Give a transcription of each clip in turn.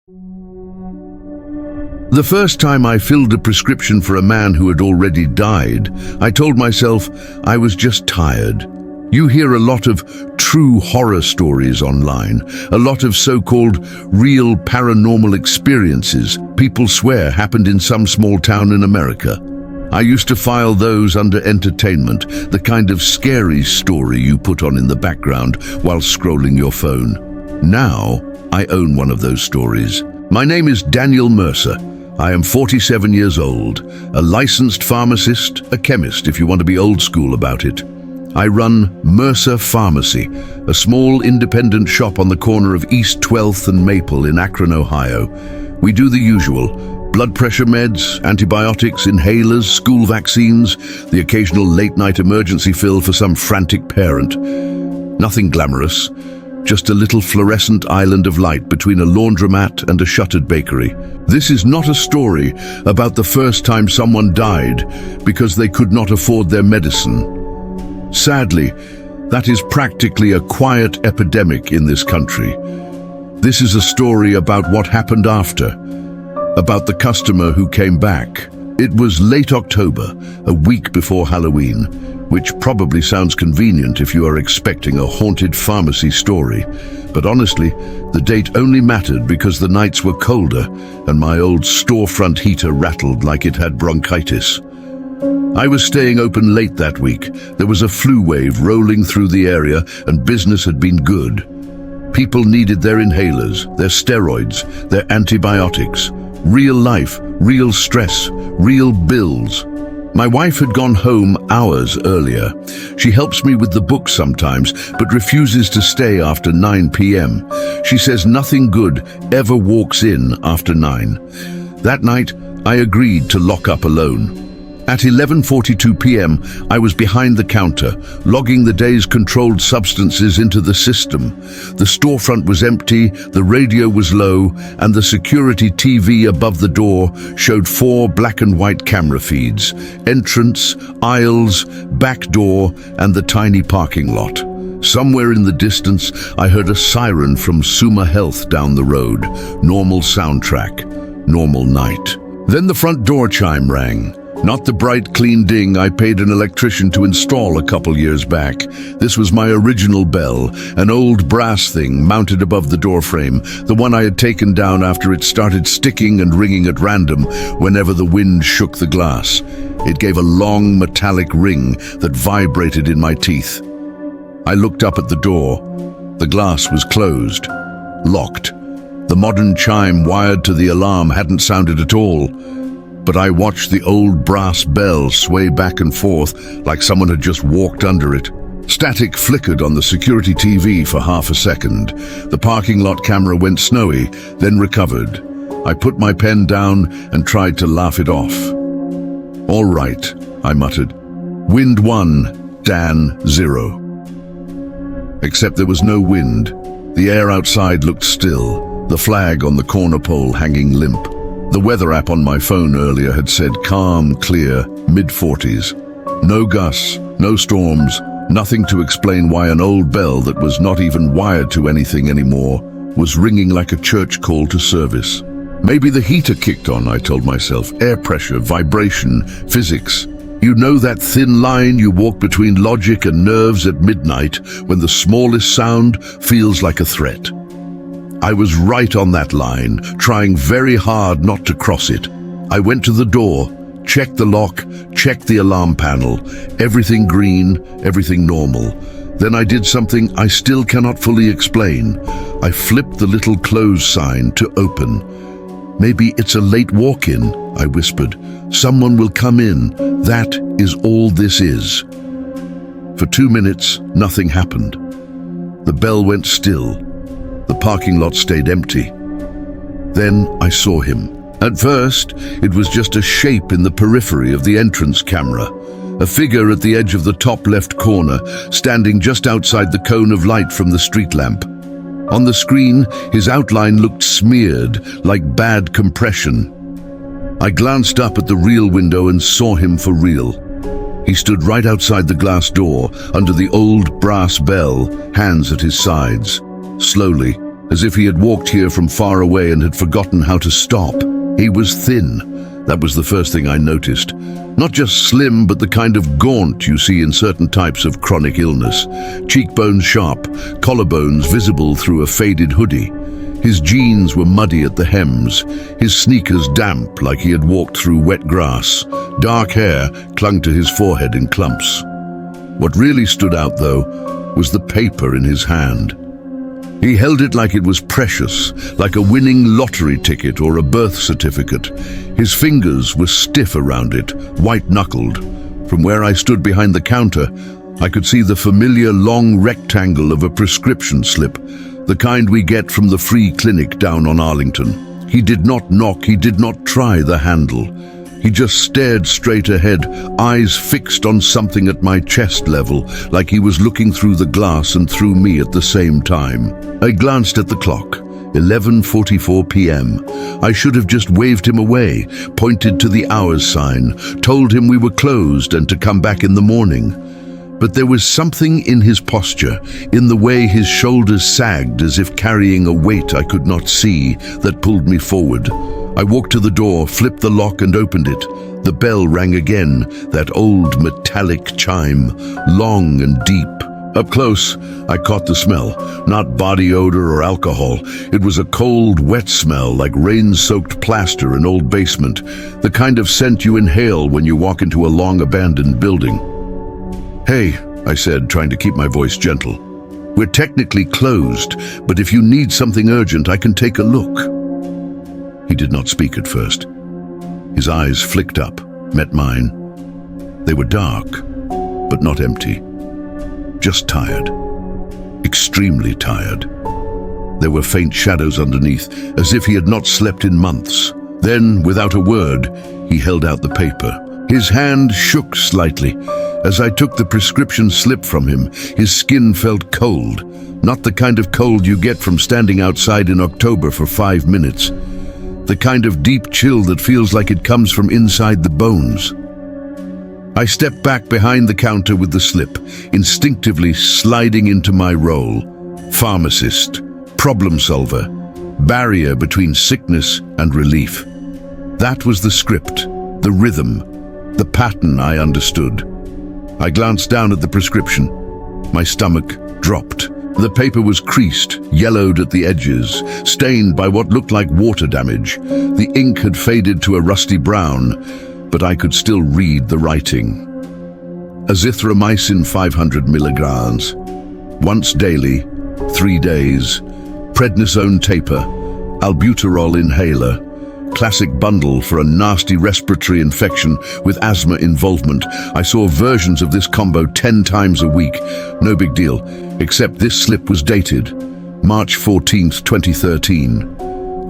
The first time I filled a prescription for a man who had already died, I told myself I was just tired. You hear a lot of true horror stories online, a lot of so-called real paranormal experiences people swear happened in some small town in America. I used to file those under entertainment, the kind of scary story you put on in the background while scrolling your phone. Now, I own one of those stories. My name is Daniel Mercer. I am 47 years old, a licensed pharmacist, a chemist if you want to be old school about it. I run Mercer Pharmacy, a small independent shop on the corner of East 12th and Maple in Akron, Ohio. We do the usual: blood pressure meds, antibiotics, inhalers, school vaccines, the occasional late-night emergency fill for some frantic parent. Nothing glamorous, just a little fluorescent island of light between a laundromat and a shuttered bakery. This is not a story about the first time someone died because they could not afford their medicine. Sadly, that is practically a quiet epidemic in this country. This is a story about what happened after, about the customer who came back. It was late October, a week before Halloween, which probably sounds convenient if you are expecting a haunted pharmacy story. But honestly, the date only mattered because the nights were colder and my old storefront heater rattled like it had bronchitis. I was staying open late that week. There was a flu wave rolling through the area and business had been good. People needed their inhalers, their steroids, their antibiotics. Real life, real stress, real bills. My wife had gone home hours earlier. She helps me with the books sometimes, but refuses to stay after 9 p.m. She says nothing good ever walks in after 9. That night, I agreed to lock up alone. At 11:42 p.m., I was behind the counter, logging the day's controlled substances into the system. The storefront was empty, the radio was low, and the security TV above the door showed 4 black and white camera feeds: entrance, aisles, back door, and the tiny parking lot. Somewhere in the distance, I heard a siren from Summa Health down the road. Normal soundtrack, normal night. Then the front door chime rang. Not the bright, clean ding I paid an electrician to install a couple years back. This was my original bell, an old brass thing mounted above the doorframe, the one I had taken down after it started sticking and ringing at random whenever the wind shook the glass. It gave a long, metallic ring that vibrated in my teeth. I looked up at the door. The glass was closed, locked. The modern chime wired to the alarm hadn't sounded at all. But I watched the old brass bell sway back and forth like someone had just walked under it. Static flickered on the security TV for half a second. The parking lot camera went snowy, then recovered. I put my pen down and tried to laugh it off. "All right," I muttered. "Wind 1, Dan 0. Except there was no wind. The air outside looked still, the flag on the corner pole hanging limp. The weather app on my phone earlier had said calm, clear, mid-40s. No gusts, no storms, nothing to explain why an old bell that was not even wired to anything anymore was ringing like a church call to service. Maybe the heater kicked on, I told myself. Air pressure, vibration, physics. You know that thin line you walk between logic and nerves at midnight when the smallest sound feels like a threat. I was right on that line, trying very hard not to cross it. I went to the door, checked the lock, checked the alarm panel. Everything green, everything normal. Then I did something I still cannot fully explain. I flipped the little close sign to open. "Maybe it's a late walk-in," I whispered. "Someone will come in. That is all this is." For 2 minutes, nothing happened. The bell went still. The parking lot stayed empty. Then I saw him. At first, it was just a shape in the periphery of the entrance camera, a figure at the edge of the top left corner, standing just outside the cone of light from the street lamp. On the screen, his outline looked smeared, like bad compression. I glanced up at the real window and saw him for real. He stood right outside the glass door, under the old brass bell, hands at his sides. Slowly, as if he had walked here from far away and had forgotten how to stop. He was thin. That was the first thing I noticed. Not just slim, but the kind of gaunt you see in certain types of chronic illness. Cheekbones sharp, collarbones visible through a faded hoodie. His jeans were muddy at the hems, his sneakers damp like he had walked through wet grass. Dark hair clung to his forehead in clumps. What really stood out, though, was the paper in his hand. He held it like it was precious, like a winning lottery ticket or a birth certificate. His fingers were stiff around it, white-knuckled. From where I stood behind the counter, I could see the familiar long rectangle of a prescription slip, the kind we get from the free clinic down on Arlington. He did not knock, he did not try the handle. He just stared straight ahead, eyes fixed on something at my chest level, like he was looking through the glass and through me at the same time. I glanced at the clock. 11:44 p.m. I should have just waved him away, pointed to the hours sign, told him we were closed and to come back in the morning. But there was something in his posture, in the way his shoulders sagged as if carrying a weight I could not see, that pulled me forward. I walked to the door, flipped the lock and opened it. The bell rang again, that old metallic chime, long and deep. Up close, I caught the smell, not body odor or alcohol. It was a cold, wet smell like rain-soaked plaster in old basement, the kind of scent you inhale when you walk into a long-abandoned building. "Hey," I said, trying to keep my voice gentle. "We're technically closed, but if you need something urgent, I can take a look." He did not speak at first. His eyes flicked up, met mine. They were dark, but not empty. Just tired. Extremely tired. There were faint shadows underneath, as if he had not slept in months. Then, without a word, he held out the paper. His hand shook slightly. As I took the prescription slip from him, his skin felt cold. Not the kind of cold you get from standing outside in October for 5 minutes. The kind of deep chill that feels like it comes from inside the bones. I stepped back behind the counter with the slip, instinctively sliding into my role. Pharmacist, problem solver, barrier between sickness and relief. That was the script, the rhythm, the pattern I understood. I glanced down at the prescription. My stomach dropped. The paper was creased, yellowed at the edges, stained by what looked like water damage. The ink had faded to a rusty brown, but I could still read the writing. Azithromycin 500 milligrams. Once daily, 3 days. Prednisone taper. Albuterol inhaler. Classic bundle for a nasty respiratory infection with asthma involvement. I saw versions of this combo 10 times a week. No big deal, except this slip was dated March 14th, 2013.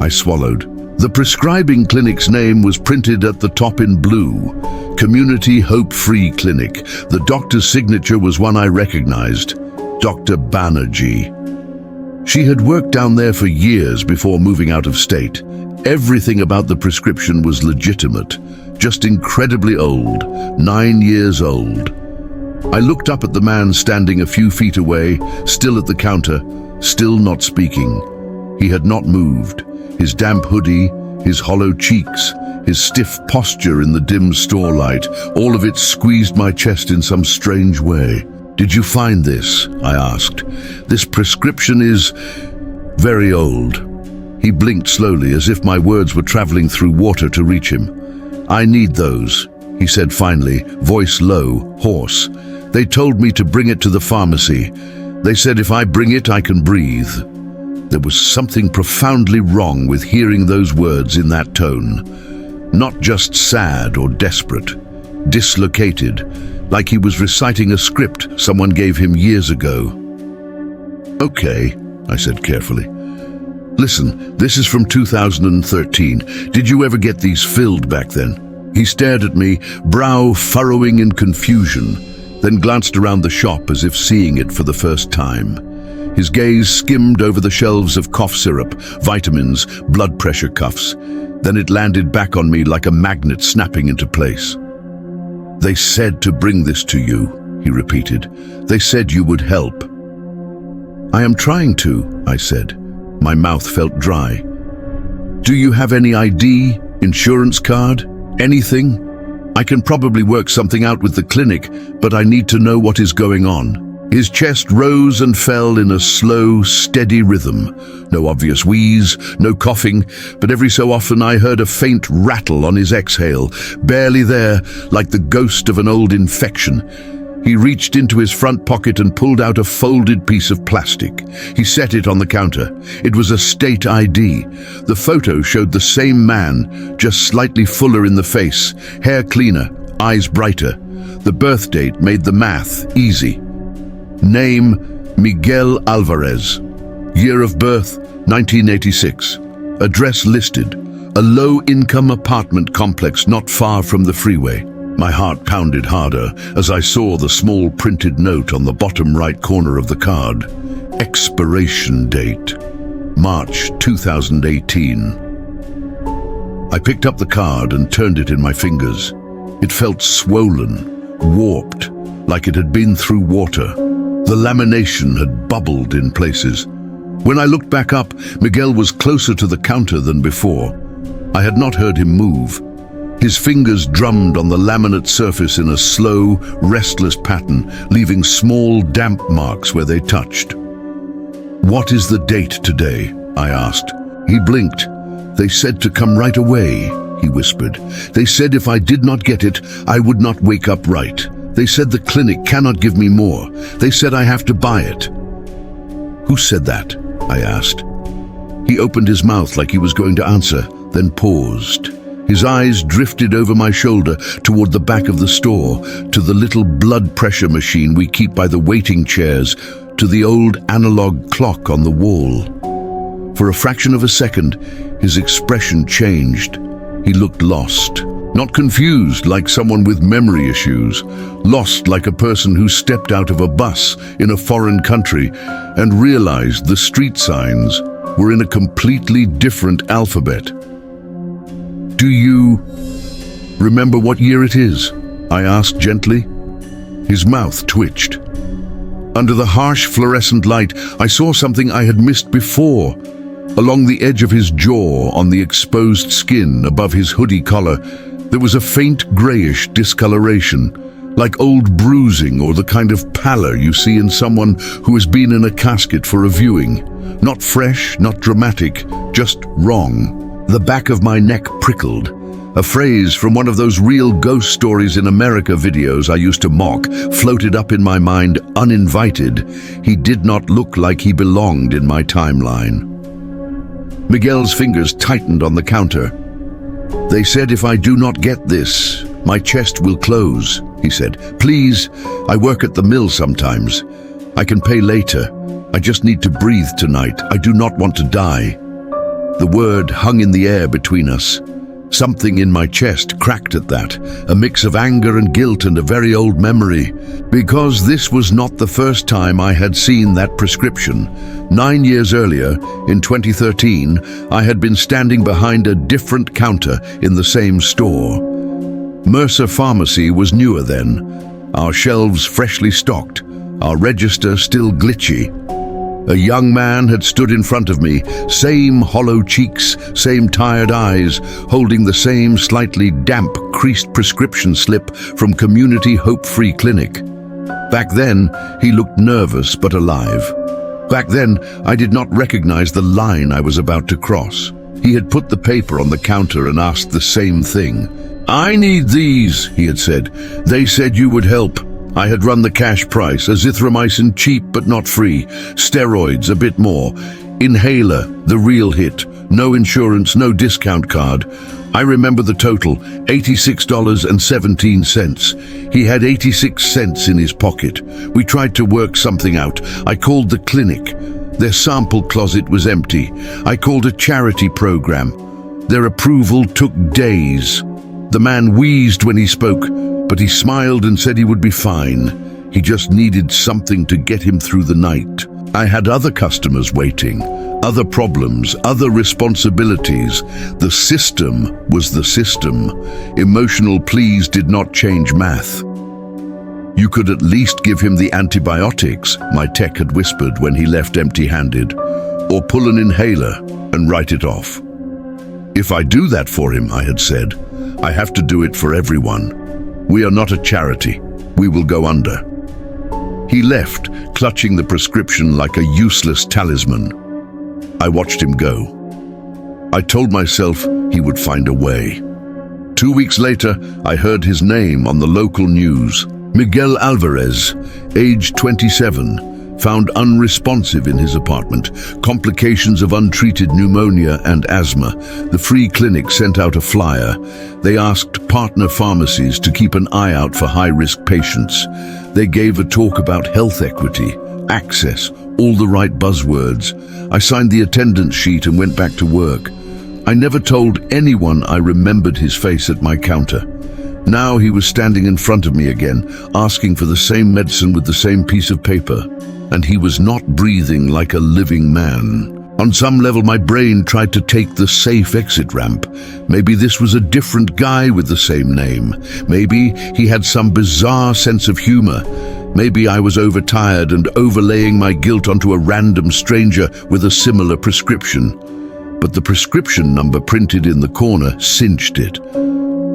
I swallowed. The prescribing clinic's name was printed at the top in blue. Community Hope Free Clinic. The doctor's signature was one I recognized. Dr. Banerjee. She had worked down there for years before moving out of state. Everything about the prescription was legitimate, just incredibly old, 9 years old. I looked up at the man standing a few feet away, still at the counter, still not speaking. He had not moved. His damp hoodie, his hollow cheeks, his stiff posture in the dim store light, all of it squeezed my chest in some strange way. "Did you find this?" I asked. "This prescription is very old." He blinked slowly, as if my words were traveling through water to reach him. "I need those," he said finally, voice low, hoarse. "They told me to bring it to the pharmacy. They said if I bring it, I can breathe." There was something profoundly wrong with hearing those words in that tone. Not just sad or desperate, dislocated, like he was reciting a script someone gave him years ago. "Okay," I said carefully. "Listen, this is from 2013. Did you ever get these filled back then?" He stared at me, brow furrowing in confusion, then glanced around the shop as if seeing it for the first time. His gaze skimmed over the shelves of cough syrup, vitamins, blood pressure cuffs. Then it landed back on me like a magnet snapping into place. "They said to bring this to you," he repeated. "They said you would help." "I am trying to," I said. My mouth felt dry. "Do you have any ID, insurance card, anything? I can probably work something out with the clinic, but I need to know what is going on." His chest rose and fell in a slow, steady rhythm. No obvious wheeze, no coughing, but every so often I heard a faint rattle on his exhale, barely there, like the ghost of an old infection. He reached into his front pocket and pulled out a folded piece of plastic. He set it on the counter. It was a state ID. The photo showed the same man, just slightly fuller in the face, hair cleaner, eyes brighter. The birth date made the math easy. Name, Miguel Alvarez. Year of birth, 1986. Address listed, a low-income apartment complex not far from the freeway. My heart pounded harder as I saw the small printed note on the bottom right corner of the card. Expiration date, March 2018. I picked up the card and turned it in my fingers. It felt swollen, warped, like it had been through water. The lamination had bubbled in places. When I looked back up, Miguel was closer to the counter than before. I had not heard him move. His fingers drummed on the laminate surface in a slow, restless pattern, leaving small, damp marks where they touched. "What is the date today?" I asked. He blinked. "They said to come right away," he whispered. "They said if I did not get it, I would not wake up right. They said the clinic cannot give me more. They said I have to buy it." "Who said that?" I asked. He opened his mouth like he was going to answer, then paused. His eyes drifted over my shoulder toward the back of the store, to the little blood pressure machine we keep by the waiting chairs, to the old analog clock on the wall. For a fraction of a second, his expression changed. He looked lost. Not confused like someone with memory issues, lost like a person who stepped out of a bus in a foreign country and realized the street signs were in a completely different alphabet. "Do you remember what year it is?" I asked gently. His mouth twitched. Under the harsh fluorescent light, I saw something I had missed before. Along the edge of his jaw, on the exposed skin above his hoodie collar, there was a faint grayish discoloration, like old bruising or the kind of pallor you see in someone who has been in a casket for a viewing. Not fresh, not dramatic, just wrong. The back of my neck prickled. A phrase from one of those real ghost stories in America videos I used to mock floated up in my mind uninvited. He did not look like he belonged in my timeline. Miguel's fingers tightened on the counter. "They said if I do not get this, my chest will close," he said. "Please, I work at the mill sometimes. I can pay later. I just need to breathe tonight. I do not want to die." The word hung in the air between us. Something in my chest cracked at that, a mix of anger and guilt and a very old memory. Because this was not the first time I had seen that prescription. 9 years earlier, in 2013, I had been standing behind a different counter in the same store. Mercer Pharmacy was newer then, our shelves freshly stocked, our register still glitchy. A young man had stood in front of me, same hollow cheeks, same tired eyes, holding the same slightly damp, creased prescription slip from Community Hope Free Clinic. Back then, he looked nervous but alive. Back then, I did not recognize the line I was about to cross. He had put the paper on the counter and asked the same thing. "I need these," he had said. "They said you would help." I had run the cash price, azithromycin cheap but not free, steroids a bit more, inhaler, the real hit, no insurance, no discount card. I remember the total, $86.17. He had 86 cents in his pocket. We tried to work something out. I called the clinic. Their sample closet was empty. I called a charity program. Their approval took days. The man wheezed when he spoke, but he smiled and said he would be fine. He just needed something to get him through the night. I had other customers waiting, other problems, other responsibilities. The system was the system. Emotional pleas did not change math. "You could at least give him the antibiotics," my tech had whispered when he left empty-handed. or pull an inhaler and write it off. If I do that for him, I had said, I have to do it for everyone. We are not a charity. We will go under. He left, clutching the prescription like a useless talisman. I watched him go. I told myself he would find a way. 2 weeks later, I heard his name on the local news. Miguel Alvarez, age 27, found unresponsive in his apartment, complications of untreated pneumonia and asthma. The free clinic sent out a flyer. They asked partner pharmacies to keep an eye out for high-risk patients. They gave a talk about health equity, access, all the right buzzwords. I signed the attendance sheet and went back to work. I never told anyone I remembered his face at my counter. Now he was standing in front of me again, asking for the same medicine with the same piece of paper. And he was not breathing like a living man. On some level, my brain tried to take the safe exit ramp. Maybe this was a different guy with the same name. Maybe he had some bizarre sense of humor. Maybe I was overtired and overlaying my guilt onto a random stranger with a similar prescription. But the prescription number printed in the corner cinched it.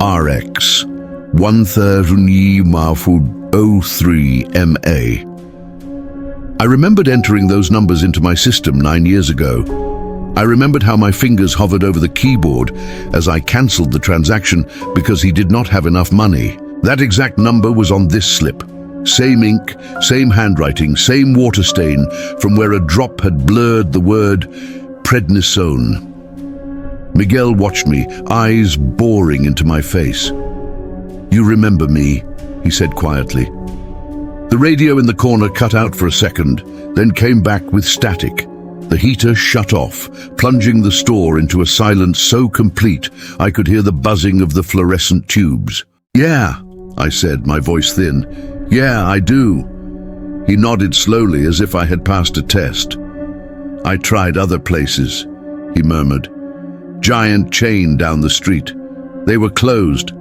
RX 1303MA. I remembered entering those numbers into my system 9 years ago. I remembered how my fingers hovered over the keyboard as I cancelled the transaction because he did not have enough money. That exact number was on this slip. Same ink, same handwriting, same water stain from where a drop had blurred the word prednisone. Miguel watched me, eyes boring into my face. "You remember me," he said quietly. The radio in the corner cut out for a second, then came back with static. The heater shut off, plunging the store into a silence so complete I could hear the buzzing of the fluorescent tubes. "Yeah," I said, my voice thin. "Yeah, I do." He nodded slowly as if I had passed a test. "I tried other places," he murmured. "Giant chain down the street. They were closed.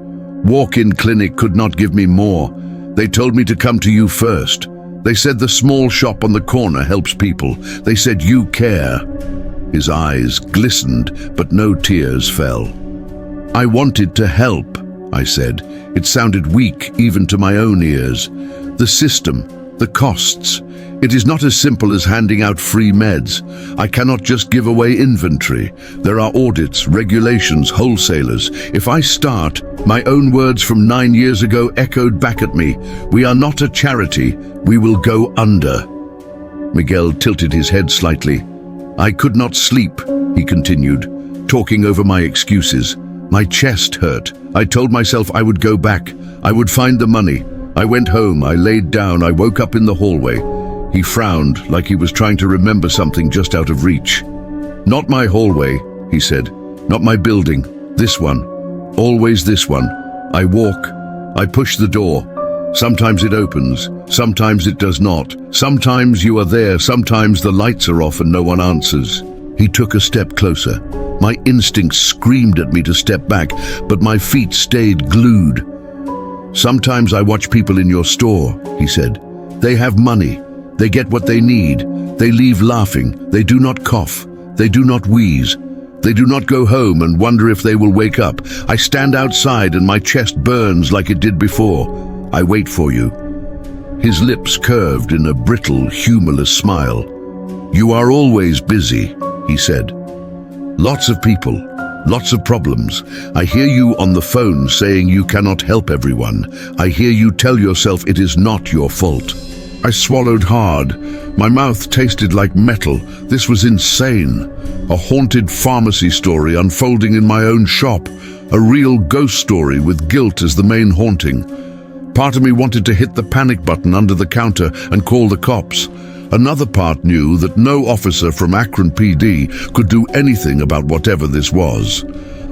Walk-in clinic could not give me more. They told me to come to you first. They said the small shop on the corner helps people. They said you care." His eyes glistened, but no tears fell. "I wanted to help," I said. It sounded weak even to my own ears. "The system, the costs. It is not as simple as handing out free meds. I cannot just give away inventory. There are audits, regulations, wholesalers. If I start," my own words from 9 years ago echoed back at me, "we are not a charity. We will go under." Miguel tilted his head slightly. "I could not sleep," he continued, talking over my excuses. "My chest hurt. I told myself I would go back. I would find the money. I went home. I laid down. I woke up in the hallway." He frowned, like he was trying to remember something just out of reach. "Not my hallway," he said. "Not my building. This one. Always this one. I walk. I push the door. Sometimes it opens. Sometimes it does not. Sometimes you are there. Sometimes the lights are off and no one answers." He took a step closer. My instincts screamed at me to step back, but my feet stayed glued. "Sometimes I watch people in your store," he said. "They have money. They get what they need. They leave laughing. They do not cough. They do not wheeze. They do not go home and wonder if they will wake up. I stand outside and my chest burns like it did before. I wait for you." His lips curved in a brittle, humorless smile. "You are always busy," he said. "Lots of people, lots of problems. I hear you on the phone saying you cannot help everyone. I hear you tell yourself it is not your fault." I swallowed hard. My mouth tasted like metal. This was insane. A haunted pharmacy story unfolding in my own shop. A real ghost story with guilt as the main haunting. Part of me wanted to hit the panic button under the counter and call the cops. Another part knew that no officer from Akron PD could do anything about whatever this was.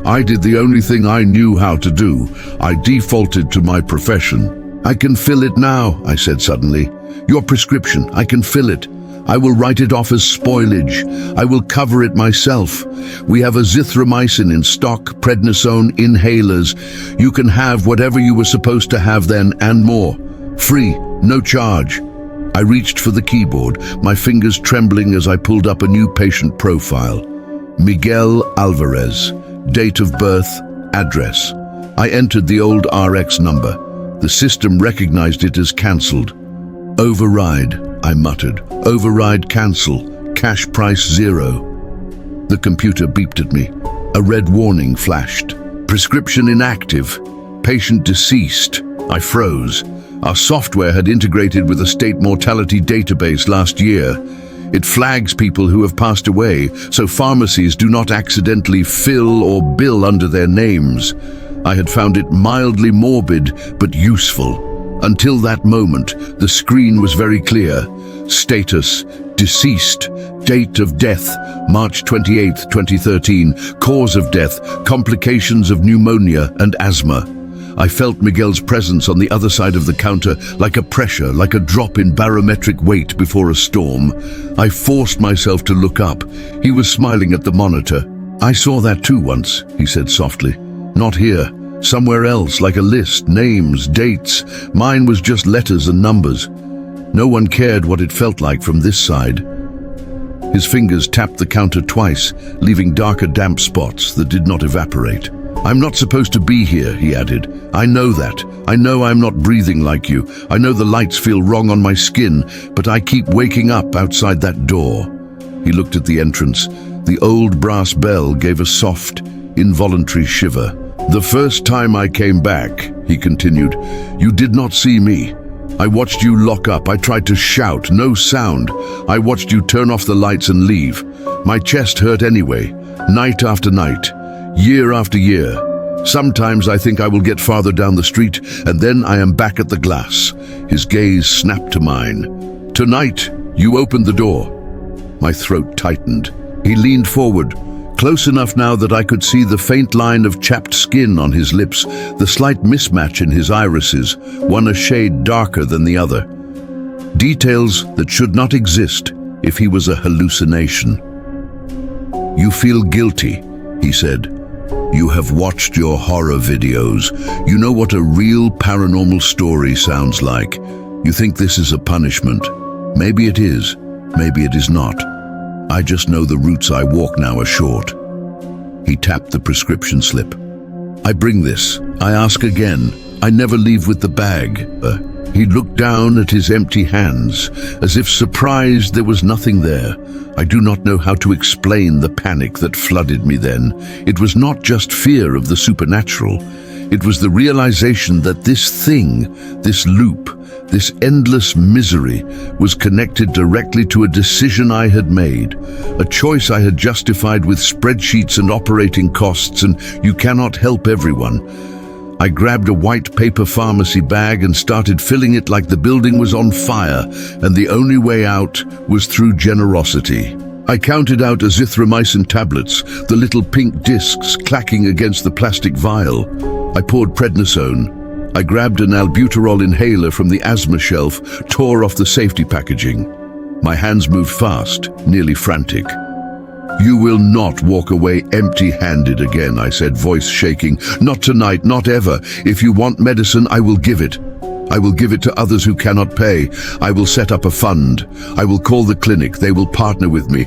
I did the only thing I knew how to do. I defaulted to my profession. "I can fill it now," I said suddenly. "Your prescription, I can fill it. I will write it off as spoilage. I will cover it myself. We have azithromycin in stock, prednisone, inhalers. You can have whatever you were supposed to have then and more. Free, no charge." I reached for the keyboard, my fingers trembling as I pulled up a new patient profile. Miguel Alvarez, date of birth, address. I entered the old RX number. The system recognized it as cancelled. Override, I muttered. Override cancel. Cash price 0. The computer beeped at me. A red warning flashed. Prescription inactive. Patient deceased. I froze. Our software had integrated with a state mortality database last year. It flags people who have passed away, so pharmacies do not accidentally fill or bill under their names. I had found it mildly morbid, but useful. Until that moment, the screen was very clear. Status, deceased. Date of death, March 28, 2013. Cause of death, complications of pneumonia and asthma. I felt Miguel's presence on the other side of the counter, like a pressure, like a drop in barometric weight before a storm. I forced myself to look up. He was smiling at the monitor. I saw that too once, he said softly. Not here. Somewhere else, like a list, names, dates. Mine was just letters and numbers. No one cared what it felt like from this side. His fingers tapped the counter twice, leaving darker damp spots that did not evaporate. I'm not supposed to be here, he added. I know that. I know I'm not breathing like you. I know the lights feel wrong on my skin, but I keep waking up outside that door. He looked at the entrance. The old brass bell gave a soft, involuntary shiver. The first time I came back, he continued, you did not see me. I watched you lock up. I tried to shout, no sound. I watched you turn off the lights and leave. My chest hurt anyway, night after night. Year after year. Sometimes I think I will get farther down the street, and then I am back at the glass. His gaze snapped to mine. Tonight, you opened the door. My throat tightened. He leaned forward, close enough now that I could see the faint line of chapped skin on his lips, the slight mismatch in his irises, one a shade darker than the other. Details that should not exist if he was a hallucination. You feel guilty, he said. You have watched your horror videos. You know what a real paranormal story sounds like. You think this is a punishment. Maybe it is. Maybe it is not. I just know the routes I walk now are short. He tapped the prescription slip. I bring this. I ask again. I never leave with the bag. He looked down at his empty hands, as if surprised there was nothing there. I do not know how to explain the panic that flooded me then. It was not just fear of the supernatural. It was the realization that this thing, this loop, this endless misery was connected directly to a decision I had made, a choice I had justified with spreadsheets and operating costs, and you cannot help everyone. I grabbed a white paper pharmacy bag and started filling it like the building was on fire, and the only way out was through generosity. I counted out azithromycin tablets, the little pink discs clacking against the plastic vial. I poured prednisone. I grabbed an albuterol inhaler from the asthma shelf, tore off the safety packaging. My hands moved fast, nearly frantic. You will not walk away empty-handed again, I said, voice shaking. Not tonight, not ever. If you want medicine, I will give it. I will give it to others who cannot pay. I will set up a fund. I will call the clinic. They will partner with me.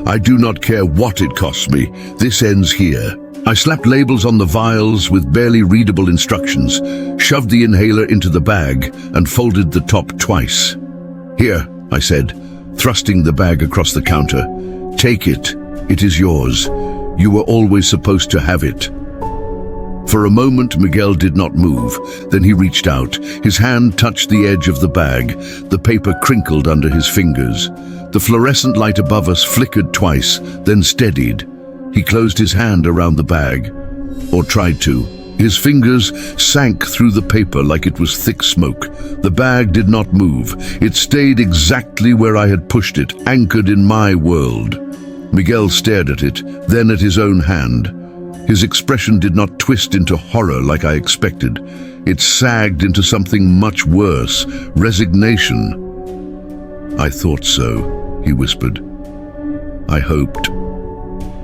I do not care what it costs me. This ends here. I slapped labels on the vials with barely readable instructions, shoved the inhaler into the bag, and folded the top twice. Here, I said, thrusting the bag across the counter. Take it. It is yours. You were always supposed to have it. For a moment, Miguel did not move. Then he reached out. His hand touched the edge of the bag. The paper crinkled under his fingers. The fluorescent light above us flickered twice, then steadied. He closed his hand around the bag, or tried to. His fingers sank through the paper like it was thick smoke. The bag did not move. It stayed exactly where I had pushed it, anchored in my world. Miguel stared at it, then at his own hand. His expression did not twist into horror like I expected. It sagged into something much worse, resignation. I thought so, he whispered. I hoped,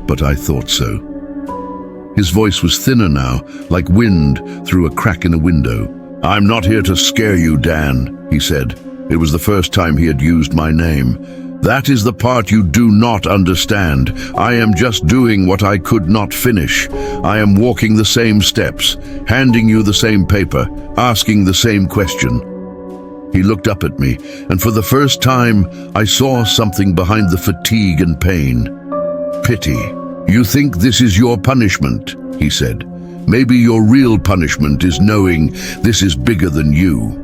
but I thought so. His voice was thinner now, like wind through a crack in a window. I'm not here to scare you, Dan, he said. It was the first time he had used my name. "That is the part you do not understand. I am just doing what I could not finish. I am walking the same steps, handing you the same paper, asking the same question." He looked up at me, and for the first time, I saw something behind the fatigue and pain. Pity. "You think this is your punishment," he said. "Maybe your real punishment is knowing this is bigger than you.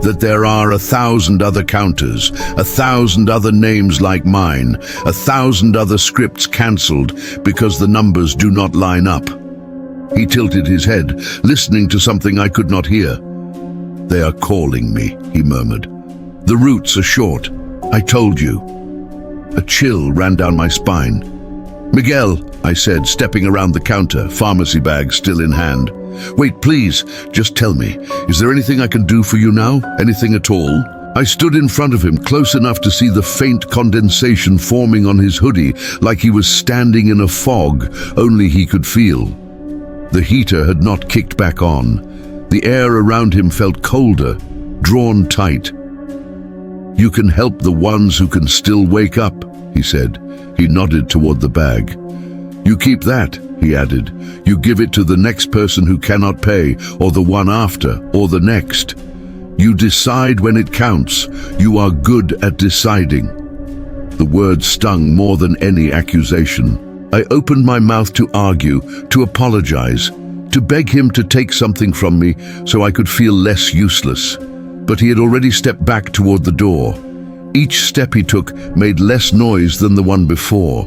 That there are 1,000 other counters, 1,000 other names like mine, 1,000 other scripts cancelled because the numbers do not line up." He tilted his head, listening to something I could not hear. "They are calling me," he murmured. "The routes are short. I told you." A chill ran down my spine. "Miguel," I said, stepping around the counter, pharmacy bag still in hand. "Wait, please, just tell me, is there anything I can do for you now? Anything at all?" I stood in front of him, close enough to see the faint condensation forming on his hoodie, like he was standing in a fog only he could feel. The heater had not kicked back on. The air around him felt colder, drawn tight. "You can help the ones who can still wake up," he said. He nodded toward the bag. "You keep that," he added. "You give it to the next person who cannot pay, or the one after, or the next. You decide when it counts. You are good at deciding." The words stung more than any accusation. I opened my mouth to argue, to apologize, to beg him to take something from me so I could feel less useless. But he had already stepped back toward the door. Each step he took made less noise than the one before.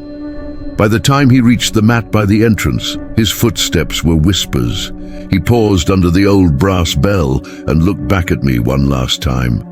By the time he reached the mat by the entrance, his footsteps were whispers. He paused under the old brass bell and looked back at me one last time.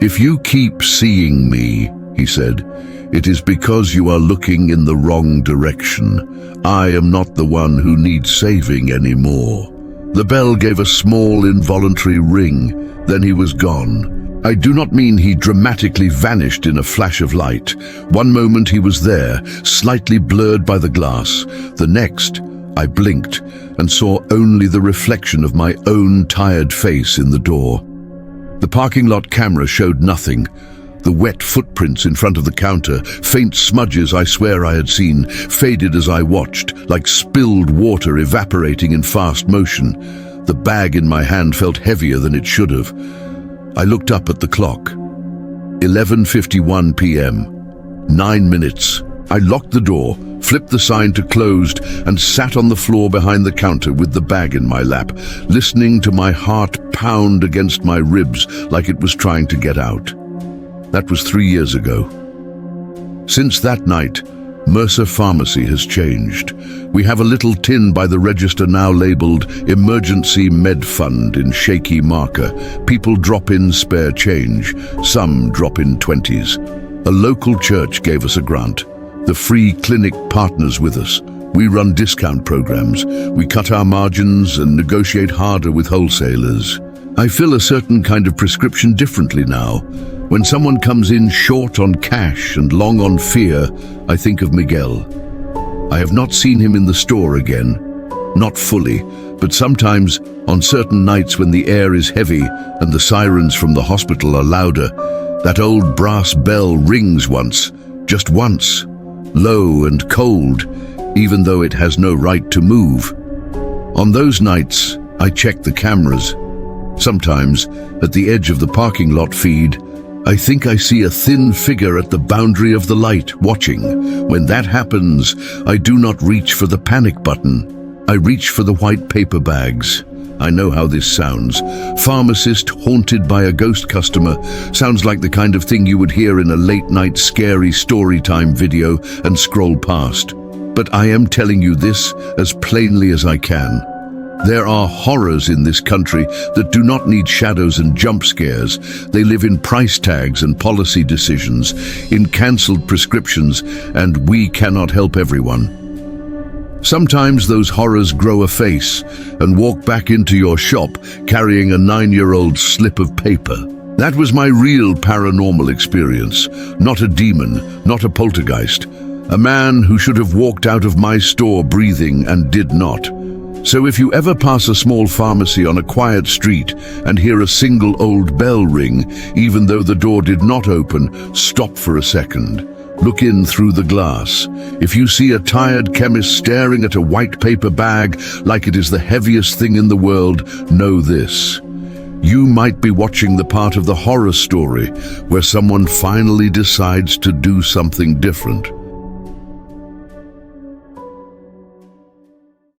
"If you keep seeing me," he said, "it is because you are looking in the wrong direction. I am not the one who needs saving anymore." The bell gave a small involuntary ring, then he was gone. I do not mean he dramatically vanished in a flash of light. One moment he was there, slightly blurred by the glass. The next, I blinked and saw only the reflection of my own tired face in the door. The parking lot camera showed nothing. The wet footprints in front of the counter, faint smudges I swear I had seen, faded as I watched, like spilled water evaporating in fast motion. The bag in my hand felt heavier than it should have. I looked up at the clock. 11:51 p.m. 9 minutes. I locked the door, flipped the sign to closed, and sat on the floor behind the counter with the bag in my lap, listening to my heart pound against my ribs like it was trying to get out. That was 3 years ago. Since that night, Mercer Pharmacy has changed. We have a little tin by the register now labeled Emergency Med Fund in shaky marker. People drop in spare change. Some drop in 20s. A local church gave us a grant. The free clinic partners with us. We run discount programs. We cut our margins and negotiate harder with wholesalers. I fill a certain kind of prescription differently now. When someone comes in short on cash and long on fear, I think of Miguel. I have not seen him in the store again. Not fully, but sometimes on certain nights when the air is heavy and the sirens from the hospital are louder, that old brass bell rings once, just once, low and cold, even though it has no right to move. On those nights, I check the cameras. Sometimes, at the edge of the parking lot feed, I think I see a thin figure at the boundary of the light, watching. When that happens, I do not reach for the panic button. I reach for the white paper bags. I know how this sounds. Pharmacist haunted by a ghost customer sounds like the kind of thing you would hear in a late-night scary storytime video and scroll past. But I am telling you this as plainly as I can. There are horrors in this country that do not need shadows and jump scares. They live in price tags and policy decisions, in cancelled prescriptions, and we cannot help everyone. Sometimes those horrors grow a face and walk back into your shop carrying a 9-year-old slip of paper. That was my real paranormal experience. Not a demon, not a poltergeist. A man who should have walked out of my store breathing and did not. So if you ever pass a small pharmacy on a quiet street and hear a single old bell ring, even though the door did not open, stop for a second. Look in through the glass. If you see a tired chemist staring at a white paper bag like it is the heaviest thing in the world, know this. You might be watching the part of the horror story where someone finally decides to do something different.